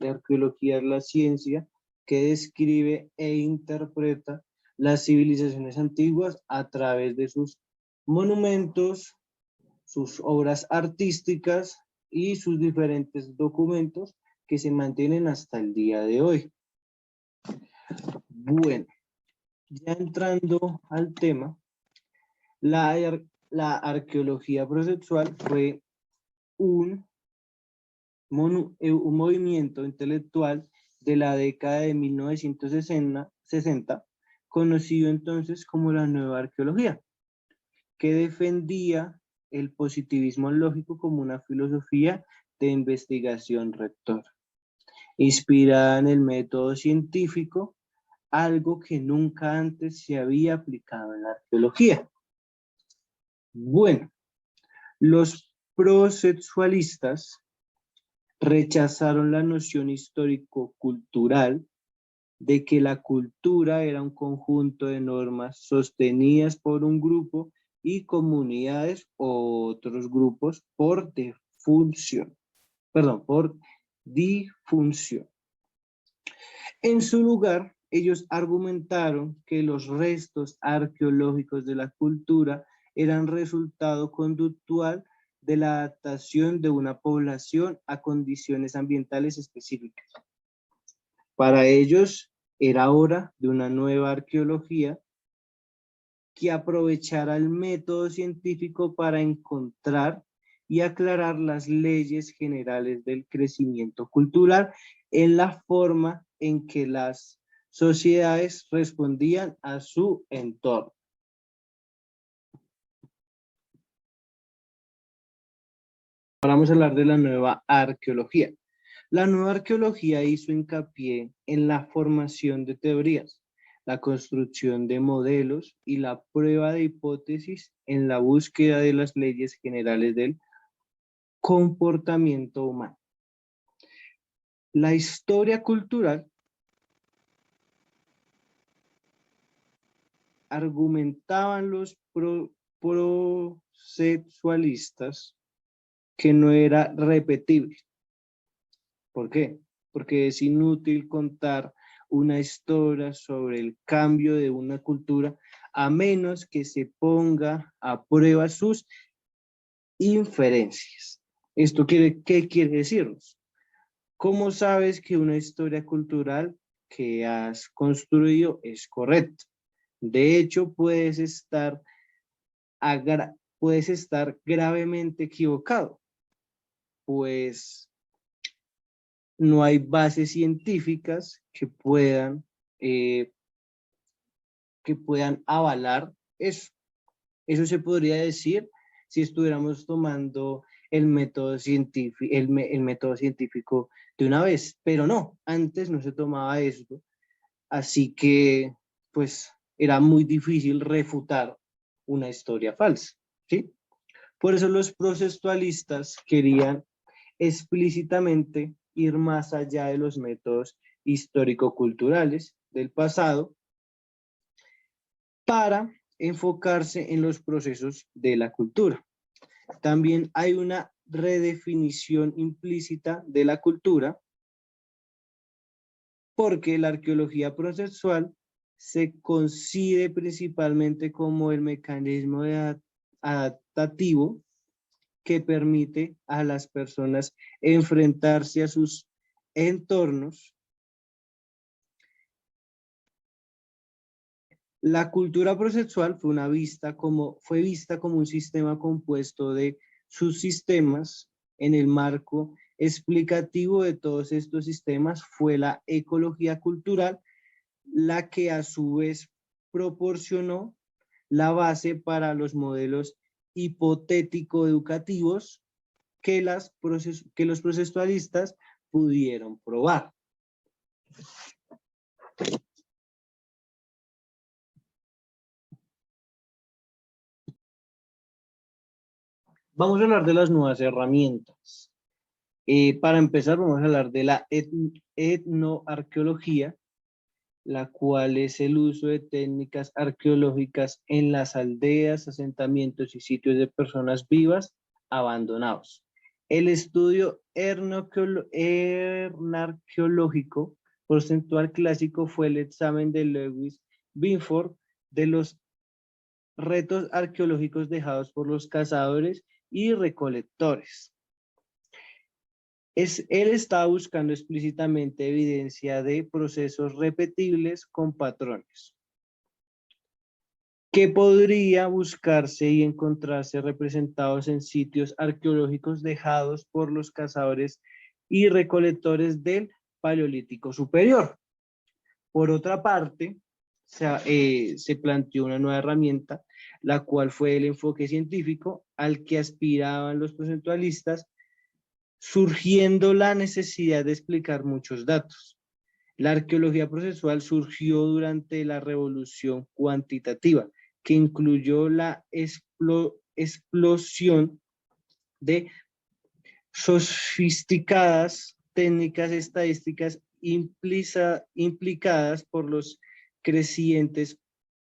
La arqueología es la ciencia que describe e interpreta las civilizaciones antiguas a través de sus monumentos, sus obras artísticas y sus diferentes documentos que se mantienen hasta el día de hoy. Bueno, ya entrando al tema, la arqueología processual fue un movimiento intelectual de la década de 1960, conocido entonces como la nueva arqueología, que defendía el positivismo lógico como una filosofía de investigación rectora, inspirada en el método científico, algo que nunca antes se había aplicado en la arqueología. Bueno, los processualistas rechazaron la noción histórico-cultural de que la cultura era un conjunto de normas sostenidas por un grupo y comunidades o otros grupos por difusión. En su lugar, ellos argumentaron que los restos arqueológicos de la cultura eran resultado conductual de la adaptación de una población a condiciones ambientales específicas. Para ellos era hora de una nueva arqueología que aprovechara el método científico para encontrar y aclarar las leyes generales del crecimiento cultural en la forma en que las sociedades respondían a su entorno. Ahora vamos a hablar de la nueva arqueología. La nueva arqueología hizo hincapié en la formación de teorías, la construcción de modelos y la prueba de hipótesis en la búsqueda de las leyes generales del comportamiento humano. La historia cultural argumentaban los processualistas que no era repetible. ¿Por qué? Porque es inútil contar una historia sobre el cambio de una cultura a menos que se ponga a prueba sus inferencias. ¿Qué quiere decirnos? ¿Cómo sabes que una historia cultural que has construido es correcta? De hecho, puedes estar gravemente equivocado, pues no hay bases científicas que puedan avalar eso. Eso se podría decir si estuviéramos tomando el método científico de una vez, pero no, antes no se tomaba esto, así que pues era muy difícil refutar una historia falsa, ¿sí? Por eso los processualistas querían explícitamente ir más allá de los métodos histórico-culturales del pasado para enfocarse en los procesos de la cultura. También hay una redefinición implícita de la cultura porque la arqueología processual se concibe principalmente como el mecanismo adaptativo que permite a las personas enfrentarse a sus entornos. La cultura processual fue vista como un sistema compuesto de subsistemas. En el marco explicativo de todos estos sistemas fue la ecología cultural, la que a su vez proporcionó la base para los modelos hipotético-educativos que los processualistas pudieron probar. Vamos a hablar de las nuevas herramientas. Para empezar, vamos a hablar de la etnoarqueología, la cual es el uso de técnicas arqueológicas en las aldeas, asentamientos y sitios de personas vivas abandonados. El estudio etnoarqueológico porcentual clásico fue el examen de Lewis Binford de los retos arqueológicos dejados por los cazadores y recolectores. Él estaba buscando explícitamente evidencia de procesos repetibles con patrones, que podría buscarse y encontrarse representados en sitios arqueológicos dejados por los cazadores y recolectores del Paleolítico Superior. Por otra parte, se planteó una nueva herramienta, la cual fue el enfoque científico al que aspiraban los procentualistas, surgiendo la necesidad de explicar muchos datos. La arqueología procesual surgió durante la revolución cuantitativa, que incluyó la explosión de sofisticadas técnicas estadísticas implicadas por los crecientes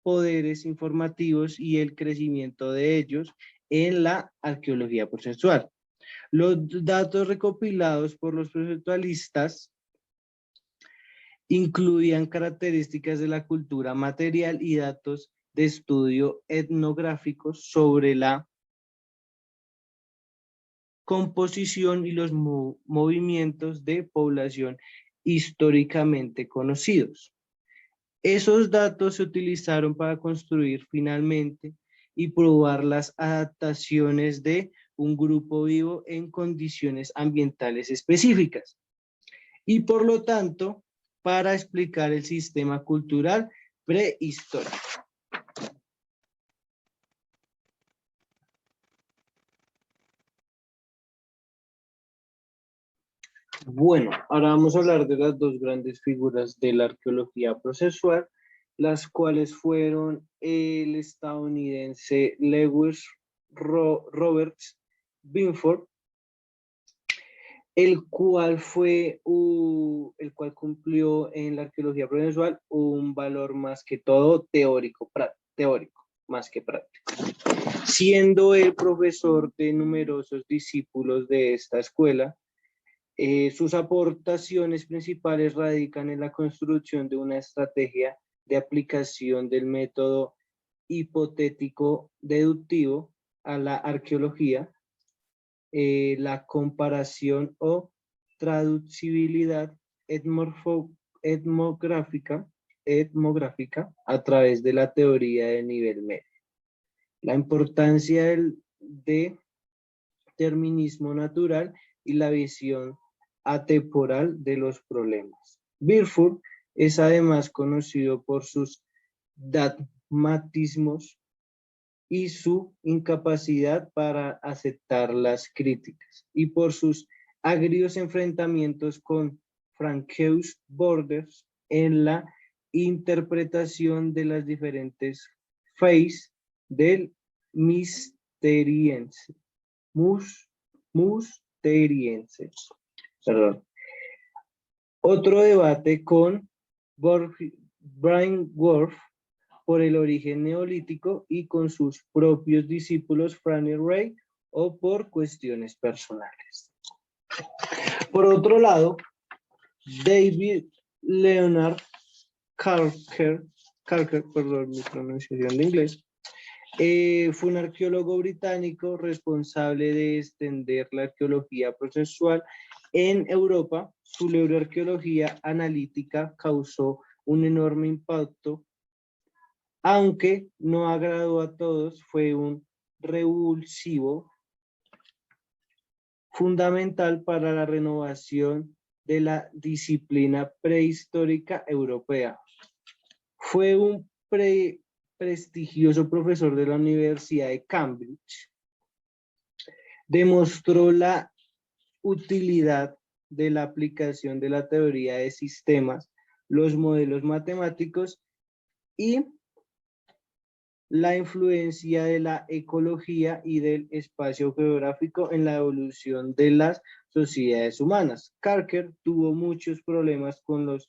poderes informativos y el crecimiento de ellos en la arqueología procesual. Los datos recopilados por los procesualistas incluían características de la cultura material y datos de estudio etnográficos sobre la composición y los movimientos de población históricamente conocidos. Esos datos se utilizaron para construir finalmente y probar las adaptaciones de un grupo vivo en condiciones ambientales específicas y por lo tanto para explicar el sistema cultural prehistórico. Bueno, ahora vamos a hablar de las dos grandes figuras de la arqueología procesual, las cuales fueron el estadounidense Lewis Roberts Binford, el cual cumplió en la arqueología procesual un valor más que todo teórico, más que práctico, siendo el profesor de numerosos discípulos de esta escuela. Sus aportaciones principales radican en la construcción de una estrategia de aplicación del método hipotético deductivo a la arqueología, la comparación o traducibilidad etmográfica a través de la teoría de nivel medio. La importancia del determinismo natural y la visión atemporal de los problemas. Binford es además conocido por sus dogmatismos y su incapacidad para aceptar las críticas, y por sus agrios enfrentamientos con Francois Borders en la interpretación de las diferentes fases del Mysteriense. Perdón. Otro debate con Brian Worth por el origen neolítico y con sus propios discípulos Franny Ray o por cuestiones personales. Por otro lado, David Leonard Carker, perdón mi pronunciación de inglés, fue un arqueólogo británico responsable de extender la arqueología procesual en Europa. Su neuroarqueología analítica causó un enorme impacto, aunque no agradó a todos. Fue un revulsivo fundamental para la renovación de la disciplina prehistórica europea. Fue un prestigioso profesor de la Universidad de Cambridge. Demostró la utilidad de la aplicación de la teoría de sistemas, los modelos matemáticos y la influencia de la ecología y del espacio geográfico en la evolución de las sociedades humanas. Carker tuvo muchos problemas con las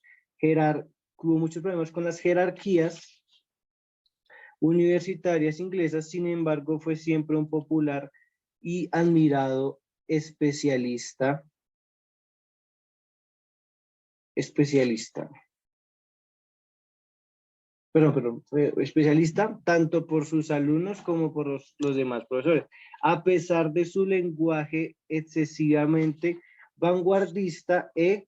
jerarquías universitarias inglesas. Sin embargo, fue siempre un popular y admirado especialista fue especialista tanto por sus alumnos como por los demás profesores. A pesar de su lenguaje excesivamente vanguardista e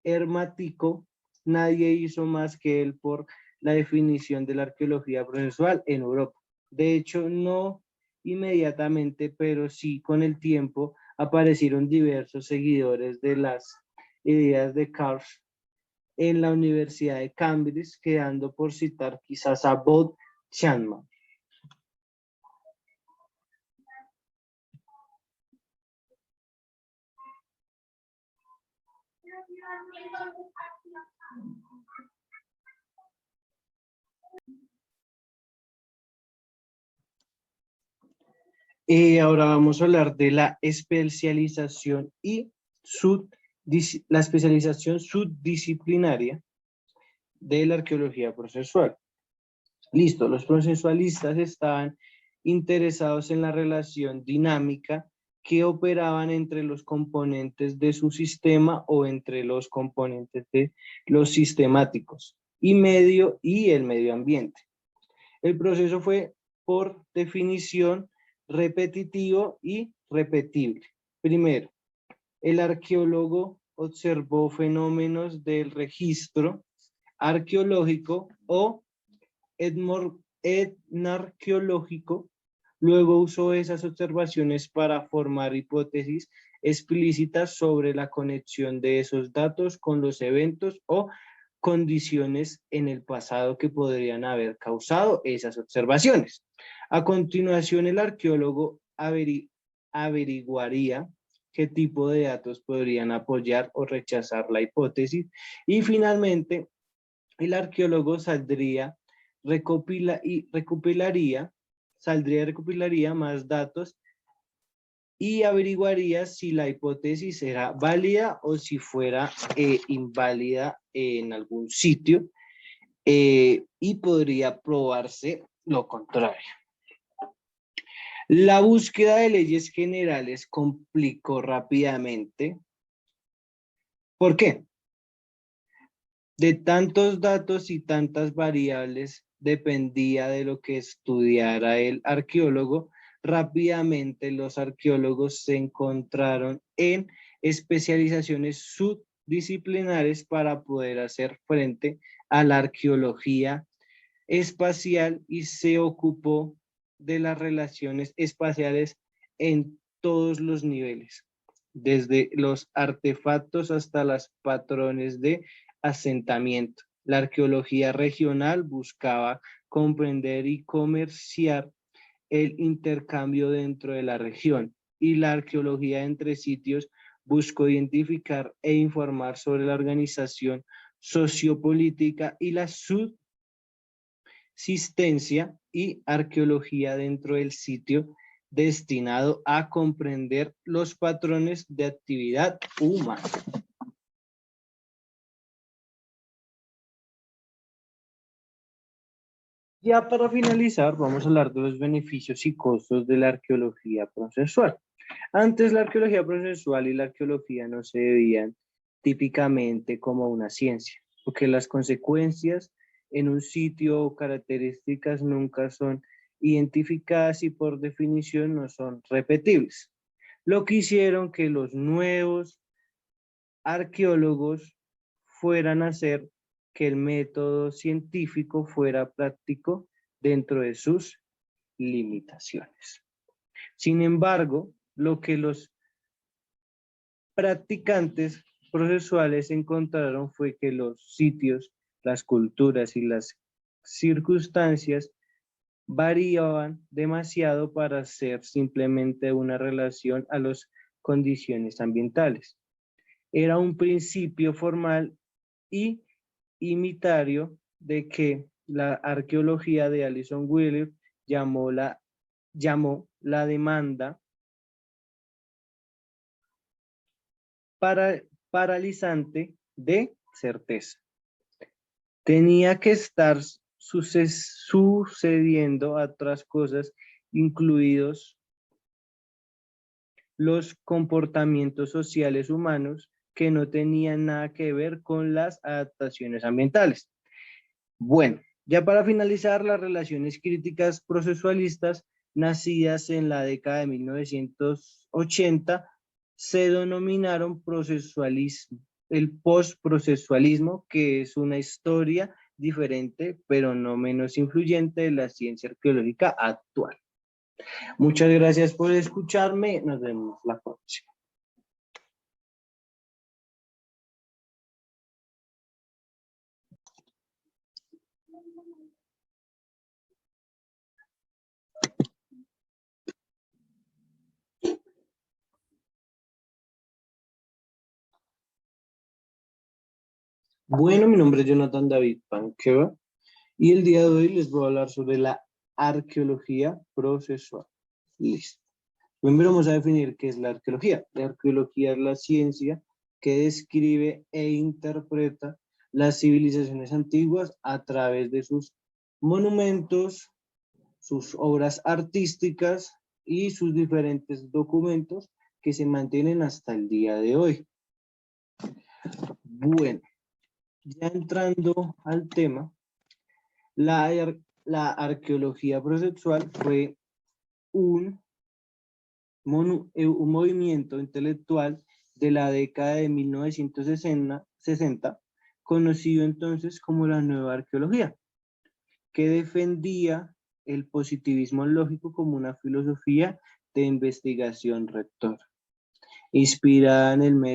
hermático, nadie hizo más que él por la definición de la arqueología procesual en Europa. De hecho, no inmediatamente, pero sí con el tiempo aparecieron diversos seguidores de las ideas de Karl en la Universidad de Cambridge, quedando por citar quizás a Bob Chapman. Ahora vamos a hablar de la especialización y la especialización subdisciplinaria de la arqueología procesual. Listo, los procesualistas estaban interesados en la relación dinámica que operaban entre los componentes de su sistema o entre los componentes de los sistemáticos y el medio ambiente. El proceso fue, por definición, repetitivo y repetible. Primero, el arqueólogo observó fenómenos del registro arqueológico o etnoarqueológico. Luego usó esas observaciones para formar hipótesis explícitas sobre la conexión de esos datos con los eventos o condiciones en el pasado que podrían haber causado esas observaciones. A continuación, el arqueólogo averiguaría qué tipo de datos podrían apoyar o rechazar la hipótesis y finalmente el arqueólogo recopilaría más datos y averiguaría si la hipótesis era válida o si fuera inválida en algún sitio y podría probarse lo contrario. La búsqueda de leyes generales complicó rápidamente. ¿Por qué? De tantos datos y tantas variables dependía de lo que estudiara el arqueólogo. Rápidamente los arqueólogos se encontraron en especializaciones subdisciplinares para poder hacer frente a la arqueología espacial y se ocupó de las relaciones espaciales en todos los niveles, desde los artefactos hasta los patrones de asentamiento. La arqueología regional buscaba comprender y comerciar el intercambio dentro de la región y la arqueología entre sitios buscó identificar e informar sobre la organización sociopolítica y la subsistencia y arqueología dentro del sitio destinado a comprender los patrones de actividad humana. Ya para finalizar, vamos a hablar de los beneficios y costos de la arqueología procesual. Antes la arqueología procesual y la arqueología no se veían típicamente como una ciencia, porque las consecuencias en un sitio o características nunca son identificadas y por definición no son repetibles. Lo que hicieron que los nuevos arqueólogos fueran a hacer que el método científico fuera práctico dentro de sus limitaciones. Sin embargo, lo que los practicantes procesuales encontraron fue que los sitios, las culturas y las circunstancias variaban demasiado para ser simplemente una relación a las condiciones ambientales. Era un principio formal y imitario de que la arqueología de Alison Wheeler llamó la demanda paralizante de certeza. Tenía que estar sucediendo otras cosas, incluidos los comportamientos sociales humanos que no tenían nada que ver con las adaptaciones ambientales. Bueno, ya para finalizar, las relaciones críticas procesualistas nacidas en la década de 1980 se denominaron procesualismo, el postprocesualismo, que es una historia diferente, pero no menos influyente de la ciencia arqueológica actual. Muchas gracias por escucharme. Nos vemos la próxima. Bueno, mi nombre es Jonathan David Panqueva y el día de hoy les voy a hablar sobre la arqueología procesual. Listo. Primero vamos a definir qué es la arqueología. La arqueología es la ciencia que describe e interpreta las civilizaciones antiguas a través de sus monumentos, sus obras artísticas y sus diferentes documentos que se mantienen hasta el día de hoy. Bueno, ya entrando al tema, la arqueología procesual fue un movimiento intelectual de la década de 1960, conocido entonces como la nueva arqueología, que defendía el positivismo lógico como una filosofía de investigación rectora, inspirada en el método